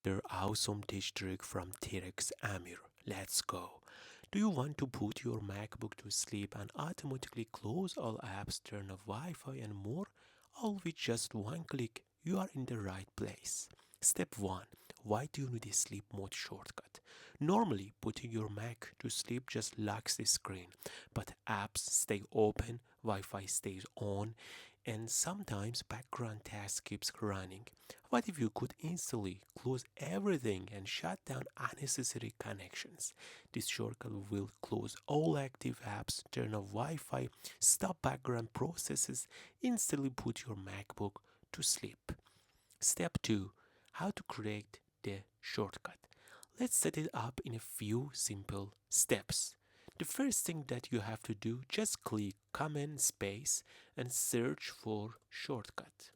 Another awesome tech trick from TrixAmir. Let's go. Do you want to put your MacBook to sleep and automatically close all apps, turn off Wi-Fi and more? All with just one click, you are in the right place. Step 1. Why do you need a sleep mode shortcut? Normally, putting your Mac to sleep just locks the screen, but apps stay open, Wi-Fi stays on, and sometimes background task keeps running. What if you could instantly close everything and shut down unnecessary connections? This shortcut will close all active apps, turn off Wi-Fi, stop background processes, instantly put your MacBook to sleep. Step 2. How to create the shortcut. Let's set it up in a few simple steps. The first thing that you have to do, just click Command space and search for shortcut.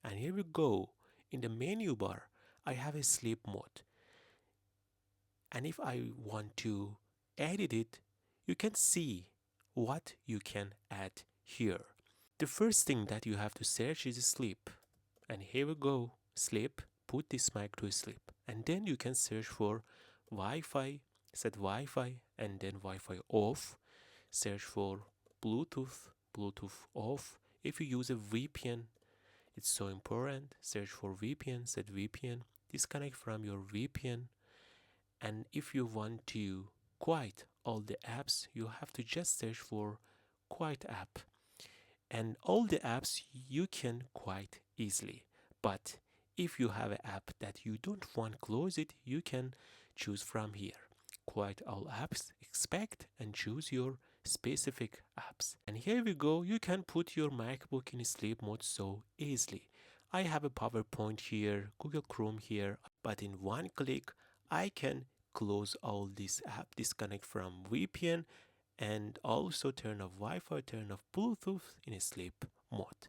And here we go. In the menu bar, I have a sleep mode. And if I want to edit it, you can see what you can add here. The first thing that you have to search is sleep. And here we go, sleep, put this mic to sleep. And then you can search for Wi-Fi, set Wi-Fi, and then Wi-Fi off. Search for Bluetooth, Bluetooth off. If you use a VPN, it's so important. Search for VPN, set VPN, disconnect from your VPN. And if you want to quiet all the apps, you have to just search for quiet app. And all the apps you can quiet easily. But if you have an app that you don't want close it, you can choose from here. Quiet all apps, expect and choose your specific apps. And here we go, you can put your MacBook in sleep mode so easily. I have a PowerPoint here, Google Chrome here, but in one click I can close all this app, disconnect from VPN, and also turn off Wi-Fi, turn off Bluetooth in a sleep mode.